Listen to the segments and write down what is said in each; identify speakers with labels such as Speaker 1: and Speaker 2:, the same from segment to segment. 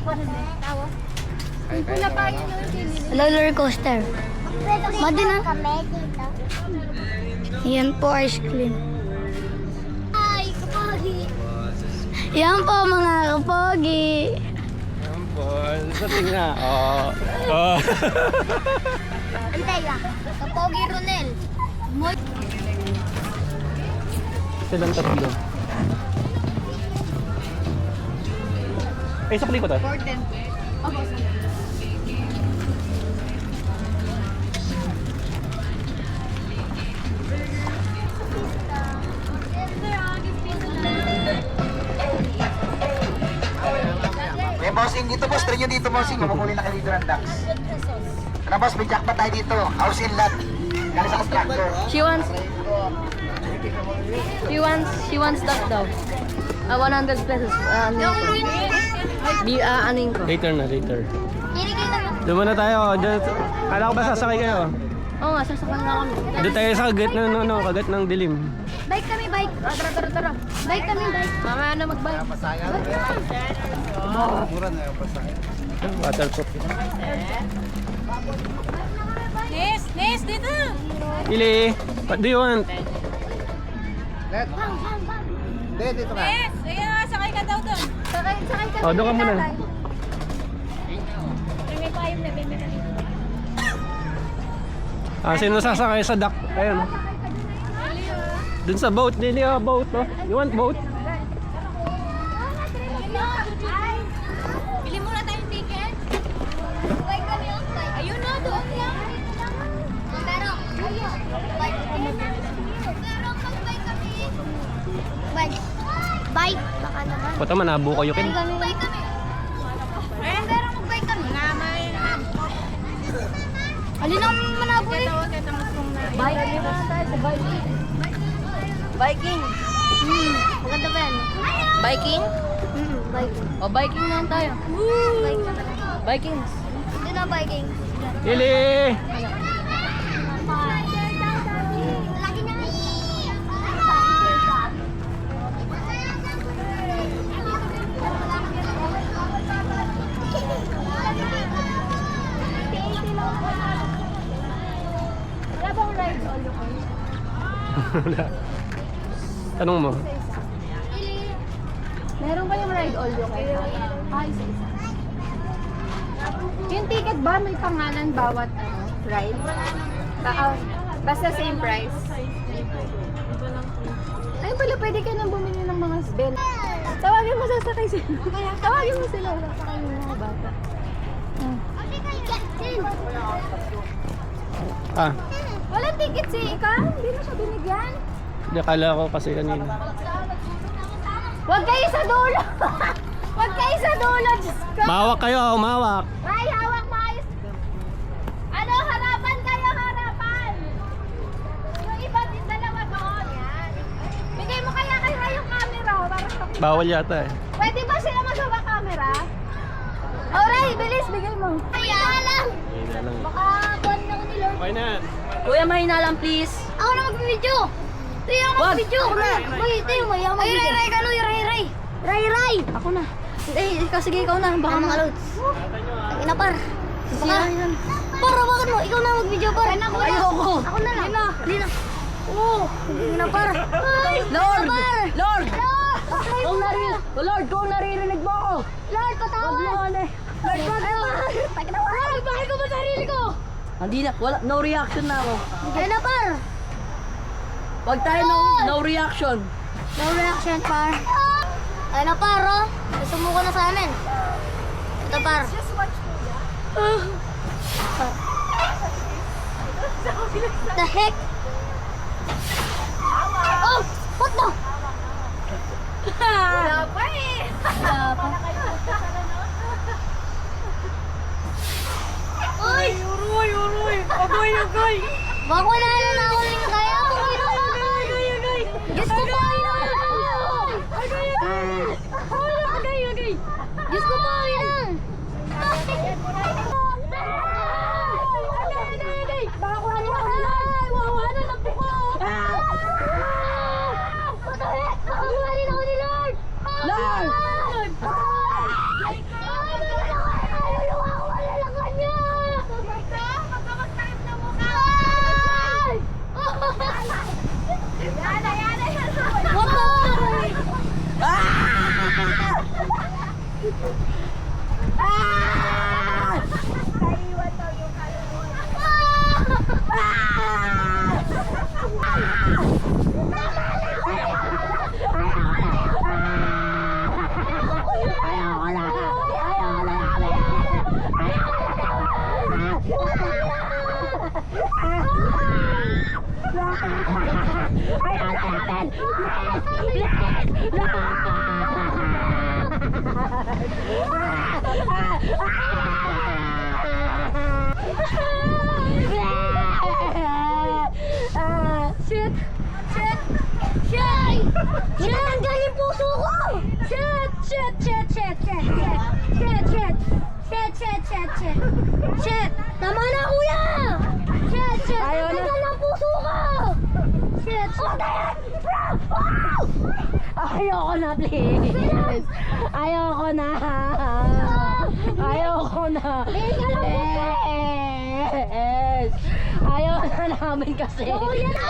Speaker 1: Wala pa yun.
Speaker 2: Roller coaster. Madi na. Yan po, ice cream.
Speaker 1: Ay, kapagi.
Speaker 2: Yan po, mga kapogi.
Speaker 3: Yan po. Sa tingna. Oo. Oh.
Speaker 1: Antay lang. Kapogi Ronel. Moy.
Speaker 3: Silang tatlo. Eh, sakli ko to.
Speaker 1: Gordon.
Speaker 4: Eh, bossing dito, boss. Try nyo dito, bossing. Makukunin na kayo dito ng ducks. Ano, boss? May jackpot tayo dito. House in lot. Galing sa contractor.
Speaker 5: She wants that daw. 100 pesos. Anin ko.
Speaker 3: Later na, later.
Speaker 1: Hinigay na lang.
Speaker 3: Doon muna tayo. Doon, kala ko ba sasakay kayo?
Speaker 5: Oo nga, sasakal na kami.
Speaker 3: Doon tayo sa kagat ng, kagat ng dilim.
Speaker 1: Bike kami, bike.
Speaker 5: Tara.
Speaker 1: Bike kami, bike.
Speaker 5: Mamaya na mag-bike.
Speaker 3: Waterproof.
Speaker 5: Nes, dito!
Speaker 3: Ili, what do you want?
Speaker 4: Hindi, dito ka.
Speaker 5: Ayan, sakay ka daw doon.
Speaker 1: Sakay kami.
Speaker 3: Oh, doon ka muna.
Speaker 1: May payong na bebe na dito.
Speaker 3: Sino sasakay sa dock? Ayun. Doon sa boat, Lili, boat, no? You want boat?
Speaker 1: Bili muna tayong ticket. Bike kami, bike. Ayun na, doon lang. Pero, bike. Pero, mag-bike kami. Bike. Bike. Baka naman.
Speaker 3: Pata man, nabo kayo kin.
Speaker 1: Bike kami. Pero, mag-bike kami. Alin ang manabo eh?
Speaker 5: Bike. Tayo sa bike. Biking.
Speaker 1: Maganda ba yan?
Speaker 5: Biking?
Speaker 1: Bike.
Speaker 5: O, biking naman tayo.
Speaker 1: Bike naman.
Speaker 5: Vikings.
Speaker 1: Hindi na biking.
Speaker 3: Ili!
Speaker 1: Lagi na Wala bang rides all you can?
Speaker 3: Wala. Tanong mo.
Speaker 5: Meron kayong ride all you can? Ay, isa-isa. Yung ticket ba may pangalan bawat ride? Basta same price? Ay pala, pwede ka nang bumili ng mga ben. Tawagin mo sasakay sila. Tawagin mo sila. Sasakay mo mga bata.
Speaker 3: Ah,
Speaker 1: Walang ticket si Ika? Hindi na siya binigyan?
Speaker 3: di akala ko kasi kanina.
Speaker 1: Huwag kayo sa dulo! Huwag kayo sa dulo! Diyos ko!
Speaker 3: Mawak kayo, mawak.
Speaker 1: Ay, hawak maayos! Ano? Harapan kayo, harapan! Yung iba din dalawa doon. Yan. Bigay mo kaya yung camera. Para
Speaker 3: Bawal yata eh.
Speaker 1: pwede ba sila magawa camera? Alright, bilis, bigay mo. Kaya lang!
Speaker 3: Hindi lang.
Speaker 1: Baka buwan lang ni Lord.
Speaker 3: Okay na.
Speaker 5: Kuya, mahina lang please.
Speaker 1: Ako na mag-video! Tayo ako
Speaker 5: Wag.
Speaker 1: mag-video! Ako na! Uy, tayo mo, yung mag-video. Ay, Ray, kano, Ray! Ray!
Speaker 5: Ako na. Eh, sige ikaw na. Baka mga loads.
Speaker 1: Ina par. Baka. Par, bakit mo? Ikaw na mag-video par. Ayoko. Ako na lang. Hindi na. Oo. Ina par. Ay,
Speaker 5: Lord!
Speaker 1: par.
Speaker 5: Lord!
Speaker 1: Lord!
Speaker 5: Kung naririnig mo ako.
Speaker 1: Lord, patawad.
Speaker 5: eh.
Speaker 1: Lord, patawad. Lord, bakit ko ba sarili ko?
Speaker 5: Hindi na. Wala. No reaction na ako.
Speaker 1: Ina par.
Speaker 5: Wag tayo no reaction.
Speaker 1: No reaction par. Ina par, oh. Sumuko na sa amin. Ito par. The heck? Oh! What the? Wala pa eh. Wala pa. Uy! Uroy! Agay! Baka wala na ako rin kaya. Diyos ko po! Agay! Diyos ko po! Inang! Baka kuha niyo ako nila. Wawanan na po ko. What the heck? Baka kuha rin ako ni Lord.
Speaker 5: Lord!
Speaker 1: Lord! Shit! Shit! Shit! Tinanggal yung puso ko! Shit! Shit! Shit! Shit! Shit! Shit! Shit! Shit! Shit! Shit! Shit! Shit! Tama na, kuya! Shit! Shit!
Speaker 5: Ayaw na.
Speaker 1: Tinanggal ang puso ko! Shit! Oh, Dayan! Bro!
Speaker 5: Ayoko na, please. Ayoko na. Ayoko na. Yes. Ayoko na namin kasi.
Speaker 1: Kuya na!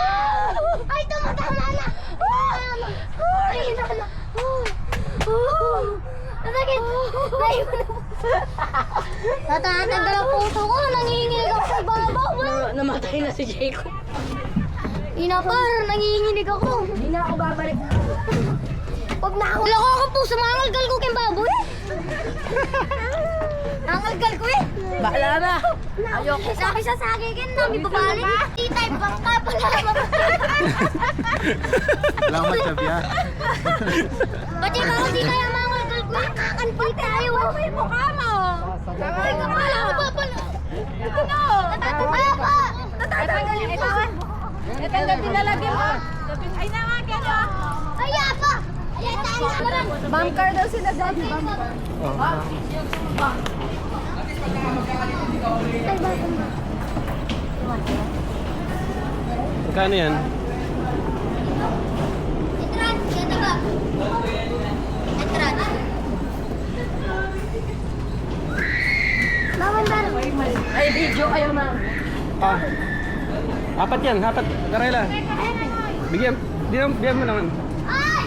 Speaker 1: Ay, tumatama na! Ay, na! Nasakit! Naiwan na! Natatanggal ang puso ko! Nanginginig ako sa babaw!
Speaker 5: Namatay na si Jacob.
Speaker 1: Inapar! Nanginginig ako!
Speaker 5: Hindi na ako babalik.
Speaker 1: Huwag na ako! Wala ko ako puso! Mangalgal ko kayong baboy! Nangalgal ko eh!
Speaker 5: Bahala na.
Speaker 1: Ayoko. Sabi siya sa akin, nami babalik. T-type bang ka pa naman.
Speaker 3: Salamat, Chabia.
Speaker 1: Ba't yung ako di kaya mangalgal ko eh? Kakanti tayo. May mukha mo. Ay, kapala ko ba pala? Ano? Natatanggal pa! Natatanggal yung pa!
Speaker 5: Natanggal din lalagyan mo.
Speaker 1: Ay naman, gano'n! Ay, apa! Ayan, tayo naman!
Speaker 5: Bunker daw sila dyan. Bunker.
Speaker 3: Magkano yan?
Speaker 1: Entrance, ganda ba? Entrance. Bawal ba?
Speaker 5: Ay, video kayo na.
Speaker 3: Ah. Apat yan, apat. Karela. Bigyan mo naman.
Speaker 1: Ay!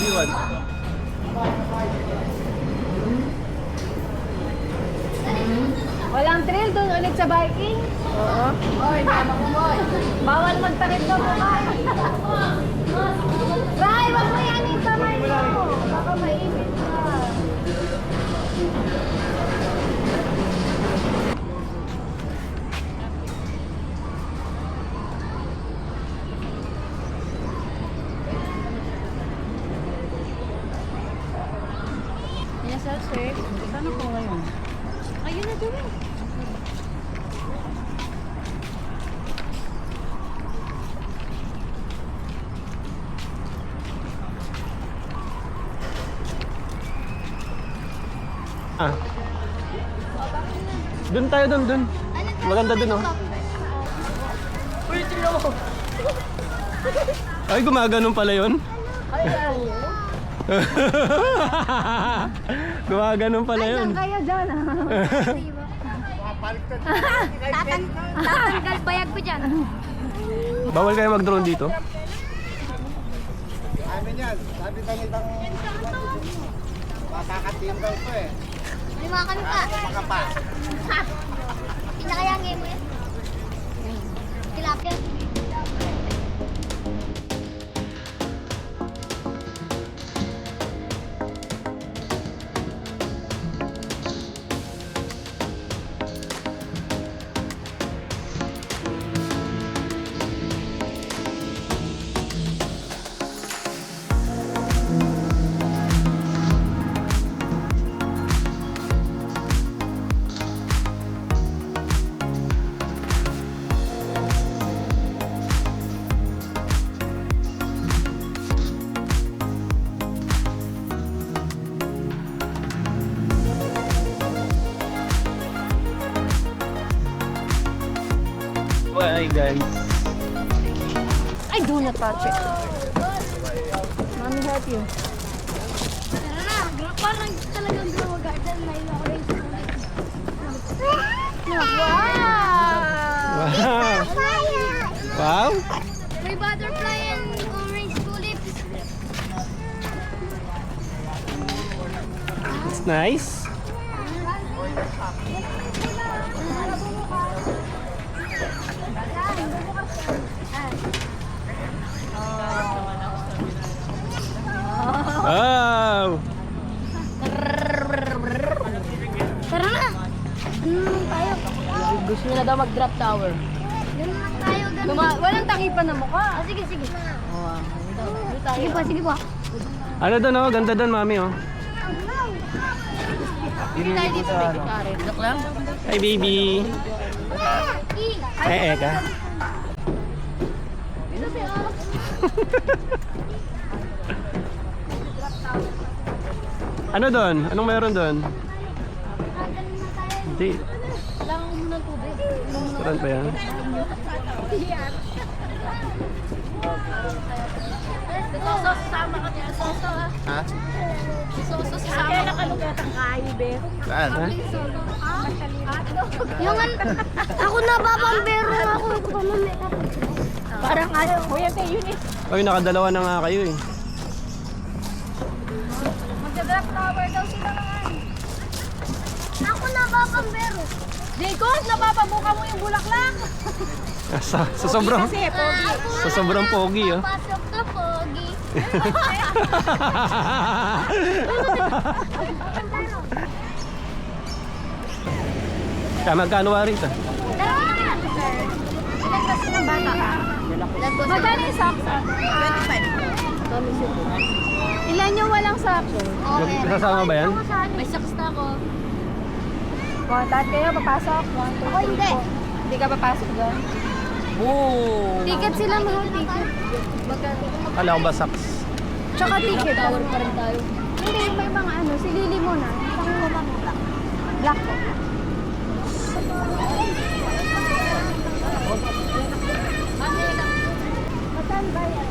Speaker 3: Iwan.
Speaker 5: Walang trail doon ulit sa biking? Oo. Oy, mama ko mo. Bawal magtakip ng mukha. Ray, wag mo yan yung kamay mo. Baka mainit ka. Yes, sir. Saan ako ngayon?
Speaker 1: Ayun na doon.
Speaker 3: Ah. Doon tayo, doon. Maganda din, oh. Ay, gumaganon pala yun. Gumaganon pala yun.
Speaker 5: Kayo dyan.
Speaker 1: Tatanggal bayag ko dyan.
Speaker 3: Bawal kayo mag-drone dito.
Speaker 4: Amin yan. Sabi ka nitang makakatim daw ito eh.
Speaker 1: Lima kami pa.
Speaker 4: Makapa.
Speaker 1: Ha! Pinakaya game mo yan. Tilapia.
Speaker 3: Bye, guys.
Speaker 5: I do not touch it. Mommy help you.
Speaker 1: Tara na. Parang talagang grow garden na yung orange tulip. Wow!
Speaker 3: Wow. Wow.
Speaker 1: May butterfly and orange tulips.
Speaker 3: It's nice. Wow!
Speaker 2: Tara na. Ano naman tayo?
Speaker 5: Gusto nila daw mag-drop tower.
Speaker 2: Ganun lang tayo, ganun.
Speaker 5: Walang takipan na mukha.
Speaker 2: Ah, sige, sige.
Speaker 5: Oh,
Speaker 2: Sige po, sige po.
Speaker 3: Ano doon oh? Ganda doon, mami oh.
Speaker 5: Hindi tayo dito may gitara. Look lang.
Speaker 3: Hi, baby. Ka. Ano doon? Anong meron doon? Hindi.
Speaker 5: Kailangan ko muna ng tubig.
Speaker 3: Restaurant pa yan?
Speaker 5: Soso, sasama ka dito, Soso.
Speaker 4: Ha?
Speaker 5: Soso, sasama. Kaya nakalugatang kayo, be.
Speaker 4: Saan?
Speaker 3: Ha?
Speaker 2: Yung ako napapambero na ako.
Speaker 5: Parang ano, kuya tayo yun eh.
Speaker 3: Oy, nakadalawa na nga kayo eh.
Speaker 5: Magda-drop tower daw sila naman.
Speaker 2: Ako napapambero.
Speaker 5: Jacob, napapabuka mo yung bulaklak.
Speaker 3: Sa sobrang,
Speaker 5: Kasi, pogi.
Speaker 3: sa sobrang pogi oh.
Speaker 2: Pasok na pogi.
Speaker 3: Kaya magkano wa rin ito?
Speaker 5: Magkano yung socks? 25. Ilan yung walang socks?
Speaker 3: Sasama ba yan?
Speaker 5: May socks na ako. Contact kayo, papasok. 1, 2, 3,
Speaker 2: Ako hindi.
Speaker 5: Hindi ka papasok doon?
Speaker 2: Ticket sila mahal, ticket.
Speaker 3: Kala ko ba socks?
Speaker 5: Tsaka ticket. Tower pa rin tayo. Hindi, may mga ano. Si Lily muna. Isang mamamura. Black ko. Matan ba yan?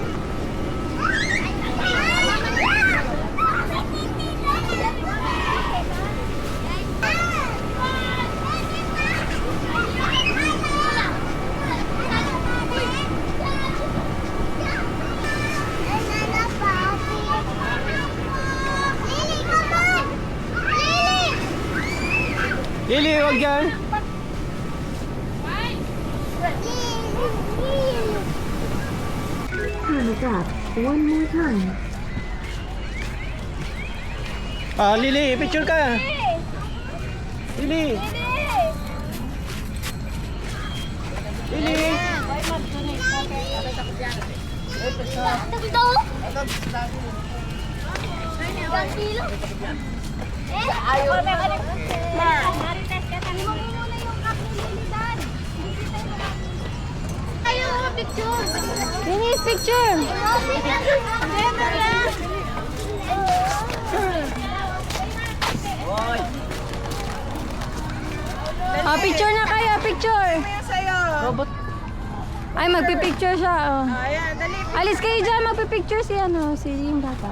Speaker 3: Lili, wag yan! Ah, Lili, picture ka! Lili! Lili!
Speaker 2: Ito? Ilang kilo?
Speaker 5: Ayaw.
Speaker 2: Marites ka tayo. Mo muna yung kapilinidad. Ayaw mo picture.
Speaker 5: Finish picture.
Speaker 2: Never lang.
Speaker 5: Oh, picture na kayo, picture. Robot. Ay, magpipicture siya. Oh. Alis kayo dyan, magpipicture si ano, si yung bata.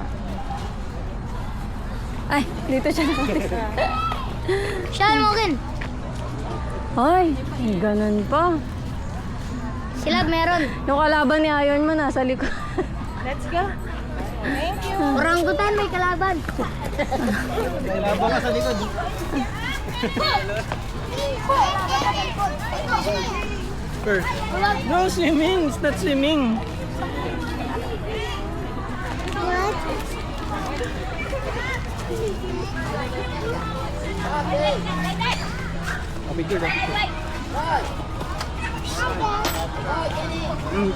Speaker 5: Ay, dito siya nakalis.
Speaker 2: Siya mo kin.
Speaker 5: Ay, ganun pa.
Speaker 2: Sila meron.
Speaker 5: Yung kalaban ni Iron Man nasa likod. Let's go.
Speaker 2: Orangutan may kalaban.
Speaker 3: Laban ka sa likod. No swimming! It's not swimming! Picture ka.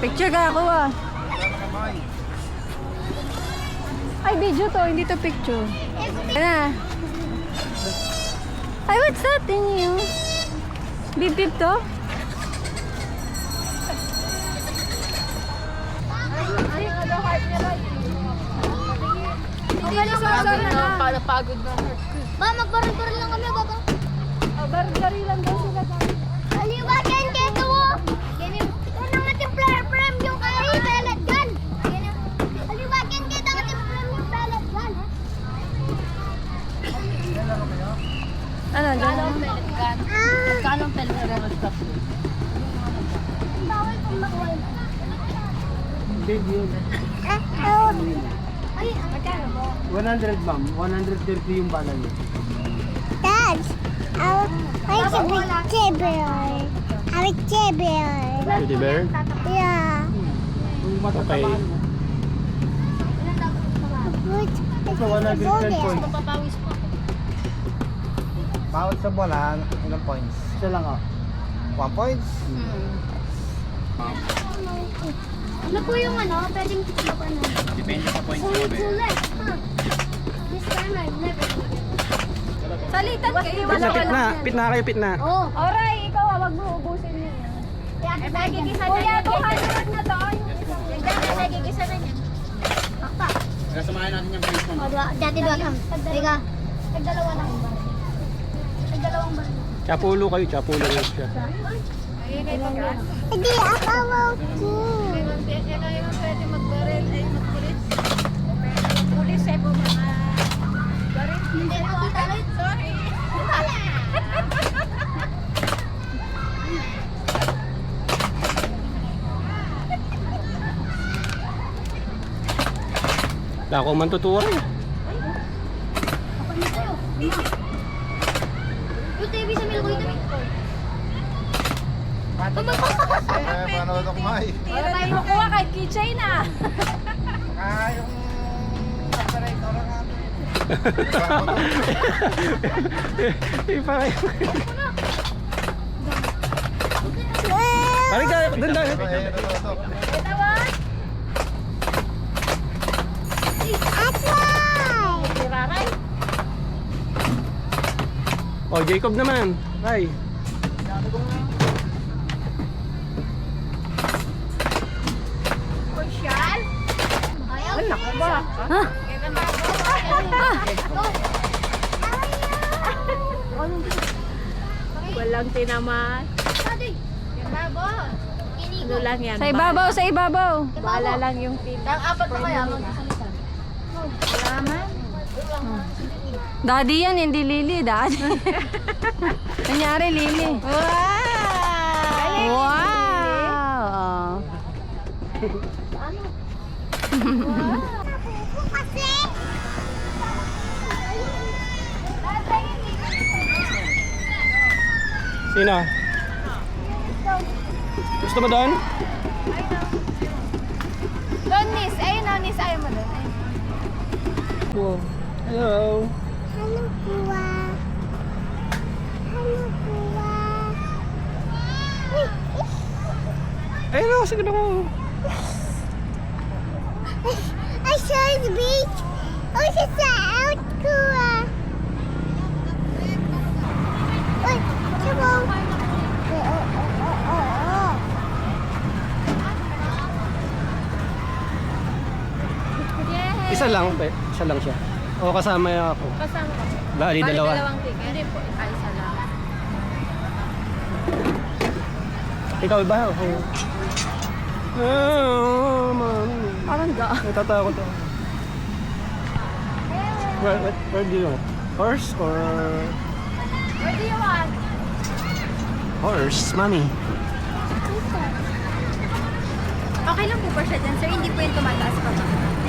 Speaker 5: Picture ka ako ah. Ay, video to, hindi to picture. Ano? Ay, what's that in you? Bip-bip to? Pagod na.
Speaker 2: Ba, magbaril-baril lang kami, baba.
Speaker 5: Bargari lang daw sila.
Speaker 2: Aliwagan dito mo. Ganyan. Ano naman yung flare frame yung kay pellet gun. Aliwagan dito naman yung frame yung pellet gun.
Speaker 5: Ano, dyan?
Speaker 2: Ah,
Speaker 5: Anong pellet gun?
Speaker 2: bawal kong makuha.
Speaker 3: Big yun.
Speaker 2: Ay, magkano po?
Speaker 3: 100 ma'am. 130 yung bala niya.
Speaker 1: Dad, I want a big teddy bear. I want a teddy bear.
Speaker 3: Teddy bear?
Speaker 1: Yeah.
Speaker 3: Okay.
Speaker 1: What?
Speaker 3: Ito, 110 points.
Speaker 1: Mapapawis po.
Speaker 4: Bawat sa bola, ilang points?
Speaker 3: Isa lang ah.
Speaker 4: 1 points?
Speaker 2: Ano po yung ano? Pwedeng ano?
Speaker 3: Depende sa points mo.
Speaker 2: Sulit. This time I've never
Speaker 5: Salitan kayo.
Speaker 3: Pitna kayo, pitna.
Speaker 2: Oh.
Speaker 5: Alright, ikaw wag mo ubusin yun. Kuya, 200 na to.
Speaker 1: Nagigisa na niya.
Speaker 2: Akpa.
Speaker 3: Kasamahin natin yung points mo.
Speaker 2: Dati dua kam. Teka. Tagdalawa lang. Tagdalawang ba?
Speaker 3: Chapulo kayo, chapulo kayo siya.
Speaker 2: Hindi, akawaw ko.
Speaker 1: Pwede magbaril ay magpulis. Pulis ay po mga baril.
Speaker 2: Hindi nakita rin.
Speaker 1: Sorry.
Speaker 3: Wala akong mantutuwa rin.
Speaker 2: Ako na sa'yo. Yung TV sa Milko ito.
Speaker 4: Paano ito kumain?
Speaker 5: Para tayo makuha kahit keychain na.
Speaker 4: Yung operator nga.
Speaker 3: Ipa kayo. Balik ka, doon lang. Oh, Jacob naman. Hi.
Speaker 1: Kunsyal.
Speaker 2: Ayaw.
Speaker 5: Ha?
Speaker 1: Walang tinaman.
Speaker 2: Daddy.
Speaker 1: Yan ba, boss? Ano lang yan?
Speaker 5: Sa ibabaw, sa ibabaw.
Speaker 1: Bahala lang yung team. Ang apat pa kaya magsasalita. Wala man.
Speaker 5: Daddy yan, hindi Lily. Daddy. Nangyari Lily.
Speaker 1: Wow!
Speaker 5: Wow!
Speaker 2: Kasi.
Speaker 3: Sino? Gusto mo doon?
Speaker 1: Doon, miss. Ayun na, miss. Ayaw mo doon.
Speaker 3: Wow. Hello.
Speaker 2: Hello, Kuwa. Hello, Kuwa.
Speaker 3: Ayun o, sige na ko.
Speaker 2: I saw the beach. Oh, it's the out, Kuwa. Uy, come on.
Speaker 3: Isa lang, isa lang siya. O kasama ako.
Speaker 1: Kasama ka.
Speaker 3: Bali, dalawa.
Speaker 1: Dalawang ticket. Hindi po. Isa lang.
Speaker 3: Ikaw ba? Okay. Oh, man.
Speaker 5: Parang ga.
Speaker 3: Natatakot ako. Where do you want? Horse or...
Speaker 1: Where do you want?
Speaker 3: Horse, mommy.
Speaker 1: Okay lang po siya dyan, sir. Hindi po yung tumataas pa ba?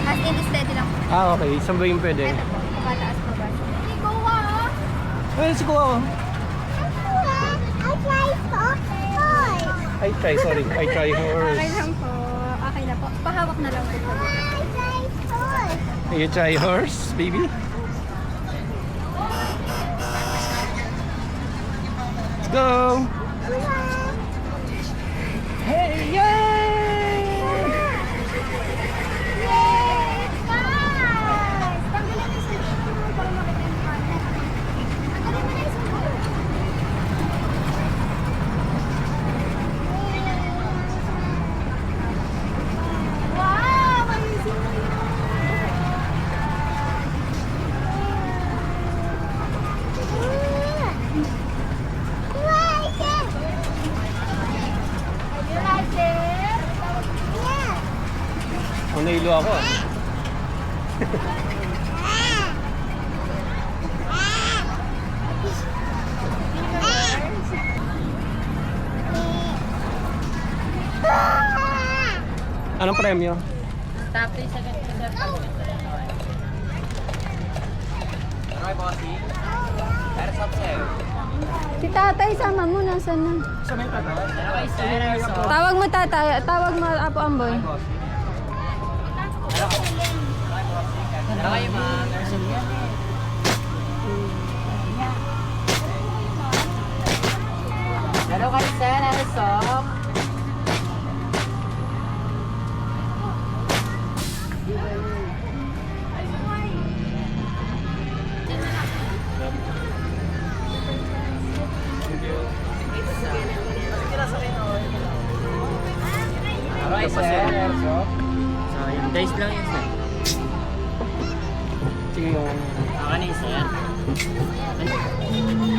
Speaker 1: As in, steady lang po.
Speaker 3: Ah, okay. Saan ba yung pwede?
Speaker 1: Ito po, tumataas pa ba? Hindi ko
Speaker 3: Well, si Kuya.
Speaker 2: I try to
Speaker 3: Sorry. I try horse.
Speaker 1: Okay lang po. Okay na po. Pahawak na lang po.
Speaker 2: I try to
Speaker 3: You try horse, baby? Let's go! Hey, yay! Nailo ako. Anong premyo?
Speaker 1: Tapos sa ganda.
Speaker 5: Si tatay, sama mo. Nasaan na? Tawag mo tatay. Tawag mo Apo Amboy.
Speaker 6: Laro kayo sir, ano sok?
Speaker 3: Okay, sir.
Speaker 6: So, yung guys lang yun sir.
Speaker 3: Sige yung...
Speaker 6: Ako na yung sir.
Speaker 2: Hindi naman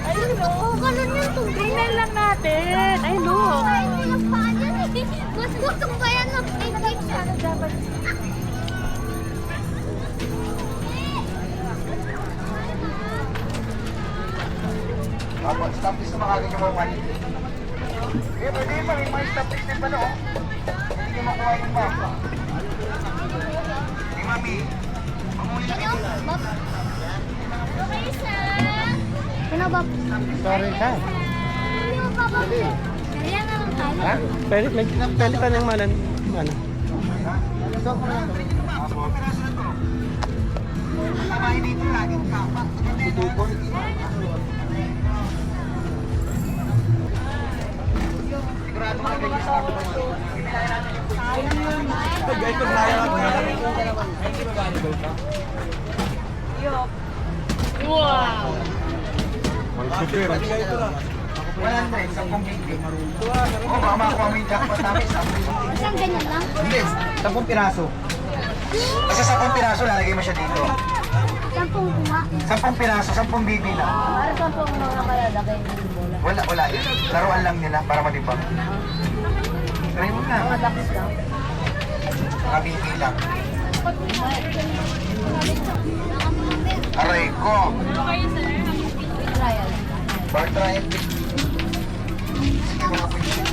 Speaker 2: Ayun o. Ganun yung tubig. Tingnan lang natin. Ayun o. Hindi lang pa yan eh. Gusto ba yan ng pink siya? Dapat.
Speaker 4: Opo, stop this na makagin yung mga mali. Eh, pwede yung may stop this din pala, oh. Hindi nyo makuha yung map. Hey, mami. Panguli na kayo.
Speaker 2: Okay, sir. Ano ba?
Speaker 3: Sorry ka.
Speaker 2: Hindi mo pa ba? Kaya nga lang tayo.
Speaker 3: Ha? Pelitan yung manan. Ano?
Speaker 4: Samahin dito laging kapak. Hindi na. Sigurado mga ganyan sa ako.
Speaker 5: Wow!
Speaker 4: 100, 10 baby. Oo, baka makakuha mo yung jackpot namin.
Speaker 2: Isang ganyan lang?
Speaker 4: Hindi, 10 piraso. Kasi 10 piraso, lalagay mo siya dito.
Speaker 2: 10 kuha.
Speaker 4: 10 piraso, 10 baby lang.
Speaker 5: Para saan po ang mga kalalagay ng bola?
Speaker 4: Wala. Laruan lang nila para matibang. Try mo na.
Speaker 5: Madakis lang.
Speaker 4: Mga baby lang. Aray ko.
Speaker 5: Trial.
Speaker 4: Bar try and pick. Sige mga pwede.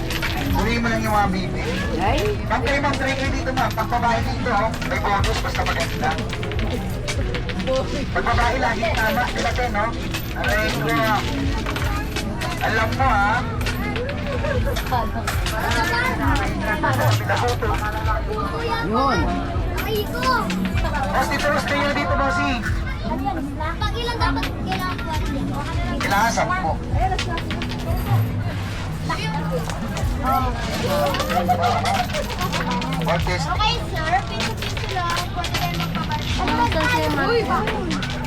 Speaker 4: Huliin mo lang yung mga baby. Ma'am kayo ma'am, try kayo dito ma'am. Pagbabae dito, oh. May bonus, basta maganda. Pagbabae lagi tama. Sila kayo, no? Aray ko. Alam mo, ha?
Speaker 2: Yun. Nakiko.
Speaker 4: Boss, dito, boss, kayo dito, bossy.
Speaker 2: Pag ilan dapat kailangan ko?
Speaker 4: Kailangan 10. Ortiz,
Speaker 2: Okay, sir. Piso-piso lang. Pwede kayo magpapalito.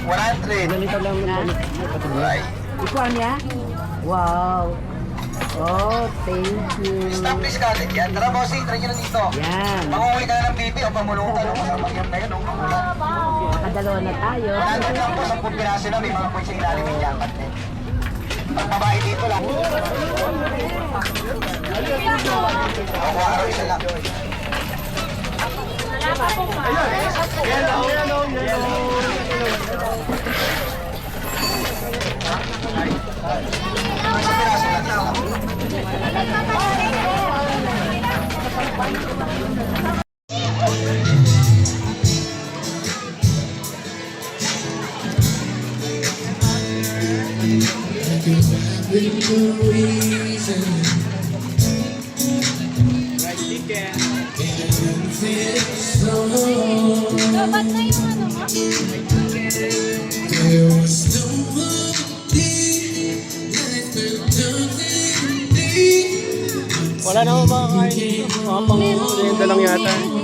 Speaker 4: 100.
Speaker 3: Nalito lang ng
Speaker 4: Ay.
Speaker 6: Ikuha niya? Wow. Oh, thank you.
Speaker 4: Stop this kagad yan. Tara, bossing, try nyo na dito.
Speaker 6: Yan.
Speaker 4: Manguhuli ka na ng baby o pamulong ka. Kasama yan na yun, oh.
Speaker 6: Nakadalawa na tayo.
Speaker 4: 100 lang po, 10 piraso na. May mga points sa ilalim yung jacket eh. Pag babae dito lang. Ako, araw isa lang. Isang piraso lang, isa lang.
Speaker 2: Dapat na yung ano mo?
Speaker 3: Wala na mga kain dito. Mga pang-renda lang yata.